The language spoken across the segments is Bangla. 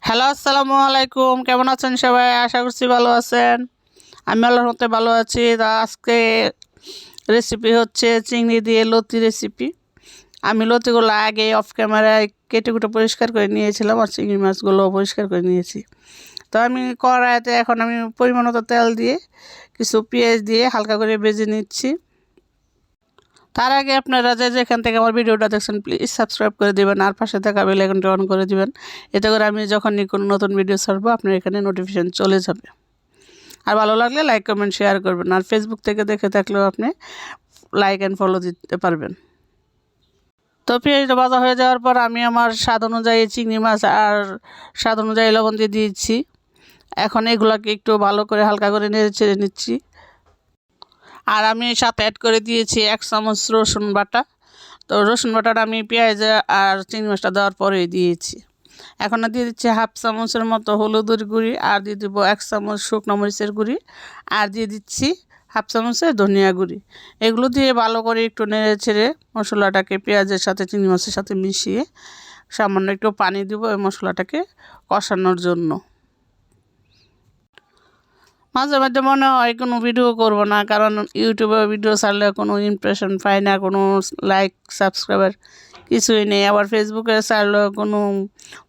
হ্যালো, আসসালামু আলাইকুম। কেমন আছেন সবাই? আশা করছি ভালো আছেন। আমি আল্লাহর মতে ভালো আছি। তা আজকে রেসিপি হচ্ছে চিংড়ি দিয়ে লতি রেসিপি। আমি লতিগুলো আগে অফ ক্যামেরায় কেটে কুটে পরিষ্কার করে নিয়েছিলাম, আর চিংড়ি মাছগুলো পরিষ্কার করে নিয়েছি। তো আমি কড়াইতে এখন আমি পরিমাণ মতো তেল দিয়ে কিছু পেঁয়াজ দিয়ে হালকা করে ভেজে নিচ্ছি। তার আগে আপনারা যেখান থেকে আমার ভিডিওটা দেখছেন প্লিজ সাবস্ক্রাইব করে দেবেন, আর পাশে থাকা বেল আইকনটি অন করে দিবেন। এতে করে আমি যখনই কোনো নতুন ভিডিও ছাড়বো আপনার এখানে নোটিফিকেশন চলে যাবে। আর ভালো লাগলে লাইক কমেন্ট শেয়ার করবেন, আর ফেসবুক থেকে দেখে থাকলেও আপনি লাইক অ্যান্ড ফলো দিতে পারবেন। তো পেঁয়াজটা ভাজা হয়ে যাওয়ার পর আমি আমার স্বাদ অনুযায়ী চিংড়ি মাছ আর স্বাদ অনুযায়ী লবণ দিয়ে দিয়েছি। এখন এগুলোকে একটু ভালো করে হালকা করে নেড়ে ছেড়ে নিচ্ছি। আর আমি সাথে অ্যাড করে দিয়েছি 1 চামচ রসুন বাটা। তো রসুন বাটাটা আমি পেঁয়াজ আর চিংড়ি মাছটা দেওয়ার পরেই দিয়েছি। এখন দিয়ে দিচ্ছি 1/2 চামচের মতো হলুদের গুঁড়ি, আর দিয়ে দেবো 1 চামচ শুকনো মরিচের গুঁড়ি, আর দিয়ে দিচ্ছি 1/2 চামচের ধনিয়া গুঁড়ি। এগুলো দিয়ে ভালো করে একটু নেড়ে ছেড়ে মশলাটাকে পেঁয়াজের সাথে চিংড়ি মাছের সাথে মিশিয়ে সামান্য একটু পানি দিব এই মশলাটাকে কষানোর জন্য। মাঝে মধ্যে মনে হয় কোনো ভিডিও করব না, কারণ ইউটিউবে ভিডিও ছাড়লে কোনো ইমপ্রেশন পাই না, কোনো লাইক সাবস্ক্রাইবার কিছুই নেই। আবার ফেসবুকে ছাড়লেও কোনো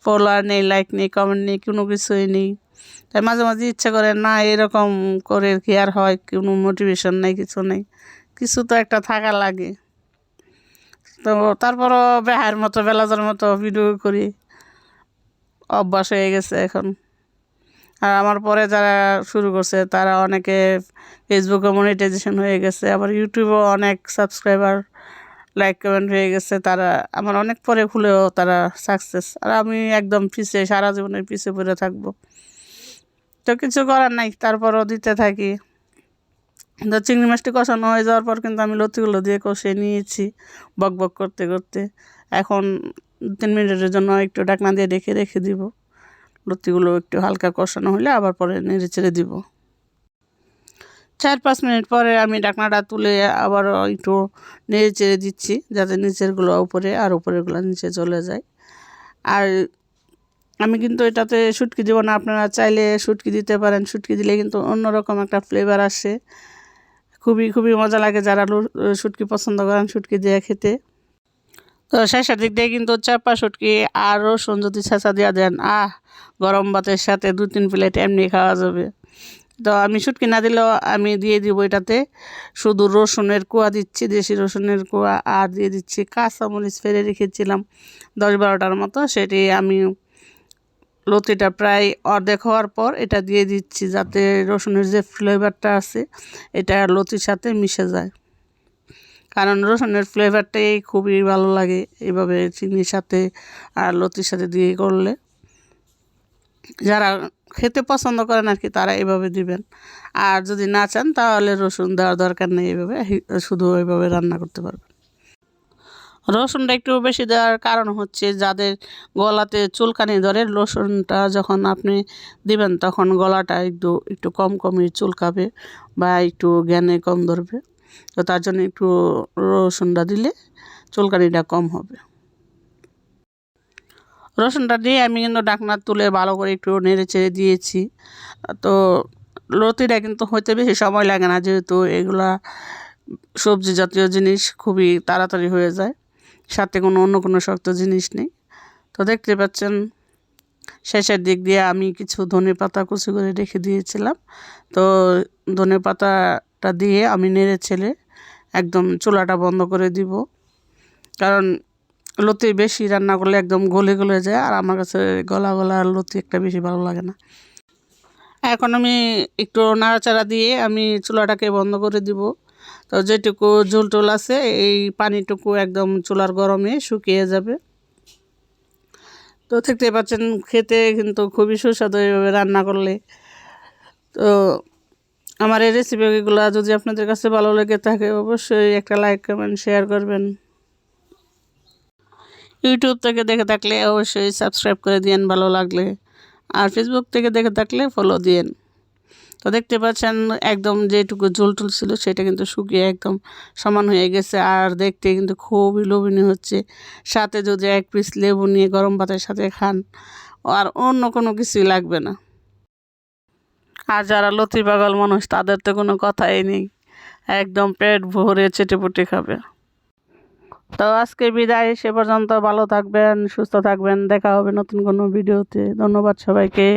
ফলোয়ার নেই, লাইক নেই, কমেন্ট নেই, কোনো কিছুই নেই। তাই মাঝে মাঝে ইচ্ছা করে না, এরকম করে কি আর হয়, কোনো মোটিভেশন নেই, কিছু নেই, কিছু তো একটা থাকা লাগে। তো তারপরও বেহার মতো বেলাজার মতো ভিডিও করি, অভ্যাস হয়ে গেছে এখন। আর আমার পরে যারা শুরু করছে তারা অনেকে ফেসবুকে মনিটাইজেশন হয়ে গেছে, আবার ইউটিউবেও অনেক সাবস্ক্রাইবার লাইক কমেন্ট হয়ে গেছে। তারা আমার অনেক পরে খুলেও তারা সাকসেস, আর আমি একদম পিছিয়ে, সারা জীবনের পিছিয়ে পড়ে থাকবো। তো কিছু করার নাই, তারপরও দিতে থাকি। তো চিংড়ি মাছটি কষানো হয়ে যাওয়ার পর কিন্তু আমি লতিগুলো দিয়ে কষিয়ে নিয়েছি বক বক করতে করতে। এখন 3 মিনিটের জন্য একটু ঢাকনা দিয়ে রেখে দিব। লতিগুলো একটু হালকা কষানো হলে আবার পরে নেড়ে চেড়ে দিব। 4-5 মিনিট পরে আমি ঢাকনাটা তুলে আবার একটু নেড়ে চেড়ে দিচ্ছি, যাতে নিচেরগুলো উপরে আর উপরেরগুলো নিচে চলে যায়। আর আমি কিন্তু এটাতে শুটকি দেবো না, আপনারা চাইলে শুটকি দিতে পারেন। শুটকি দিলে কিন্তু অন্যরকম একটা ফ্লেভার আসে, খুবই খুবই মজা লাগে। যারা শুটকি পছন্দ করেন শুটকি দিয়ে খেতে। তো শেষের দিক দিয়ে কিন্তু চাপা শুটকি আর রসুন যদি ছেঁচা দিয়ে দেন, গরম ভাতের সাথে 2-3 প্লেট এমনি খাওয়া যাবে। তো আমি শুটকি না দিলেও আমি দিয়ে দিব এটাতে শুধু রসুনের কোয়া দিচ্ছি, দেশি রসুনের কোয়া, আর দিয়ে দিচ্ছি কাঁচামরিচ ফেলে রেখেছিলাম 10-12টার মতো। সেটি আমি লতিটা প্রায় অর্ধেক হওয়ার পর এটা দিয়ে দিচ্ছি, যাতে রসুনের যে ফ্লেভারটা আছে এটা লতির সাথে মিশে যায়। কারণ রসুনের ফ্লেভারটাই খুবই ভালো লাগে এভাবে চিনির সাথে আর লতির সাথে দিয়ে করলে। যারা খেতে পছন্দ করেন আর কি, তারা এভাবে দিবেন। আর যদি না চান তাহলে রসুন দেওয়ার দরকার নেই, এভাবে শুধু এভাবে রান্না করতে পারবেন। রসুনটা একটু বেশি দেওয়ার কারণ হচ্ছে যাদের গলাতে চুলকানি ধরে, রসুনটা যখন আপনি দিবেন তখন গলাটা একটু একটু কমই চুলকাবে বা একটু জ্ঞানে কম ধরবে। তো তার জন্য একটু রসুনটা দিলে চুলকানিটা কম হবে। রসুনটা দিয়ে আমি কিন্তু ঢাকনা তুলে ভালো করে একটু নেড়ে চেড়ে দিয়েছি। তো লতিটা কিন্তু হইতে বেশি সময় লাগে না, যেহেতু এগুলা সবজি জাতীয় জিনিস, খুবই তাড়াতাড়ি হয়ে যায়, সাথে অন্য কোনো শক্ত জিনিস নেই। তো দেখতে পাচ্ছেন শেষের দিক দিয়ে আমি কিছু ধনেপাতা কুচি করে রেখে দিয়েছিলাম। তো ধনেপাতাটা দিয়ে আমি নেড়ে ছেড়ে একদম চুলাটা বন্ধ করে দিব, কারণ লতি বেশি রান্না করলে একদম গলে গলে যায়, আর আমার কাছে গলা গলা লতি একটা বেশি ভালো লাগে না। এখন আমি একটু নাড়াচাড়া দিয়ে আমি চুলাটাকে বন্ধ করে দিব। তো যেটুকু ঝোল টোল আছে এই পানিটুকু একদম চুলার গরমে শুকিয়ে যাবে। তো দেখতে পাচ্ছেন খেতে কিন্তু খুবই সুস্বাদু এইভাবে রান্না করলে। তো আমার এই রেসিপিগুলো যদি আপনাদের কাছে ভালো লেগে থাকে অবশ্যই একটা লাইক কমেন্ট শেয়ার করবেন। ইউটিউব থেকে দেখে থাকলে অবশ্যই সাবস্ক্রাইব করে দিয়েন ভালো লাগলে, আর ফেসবুক থেকে দেখে থাকলে ফলো দিয়েন। তো দেখতে পাচ্ছেন একদম যেটুকু ঝোল টুল ছিল সেটা কিন্তু শুকিয়ে একদম সমান হয়ে গেছে, আর দেখতে কিন্তু খুবই লোভনীয় হচ্ছে। সাথে যদি 1 পিস লেবু নিয়ে গরম ভাতের সাথে খান আর অন্য কোনো কিছুই লাগবে না। আর যারা লতি পাগল মানুষ তাদের তো কোনো কথাই নেই, একদম পেট ভরে চেটেপুটে খাবে। তো আজকে বিদায়, সে পর্যন্ত ভালো থাকবেন, সুস্থ থাকবেন, দেখা হবে নতুন কোনো ভিডিওতে। ধন্যবাদ সবাইকে।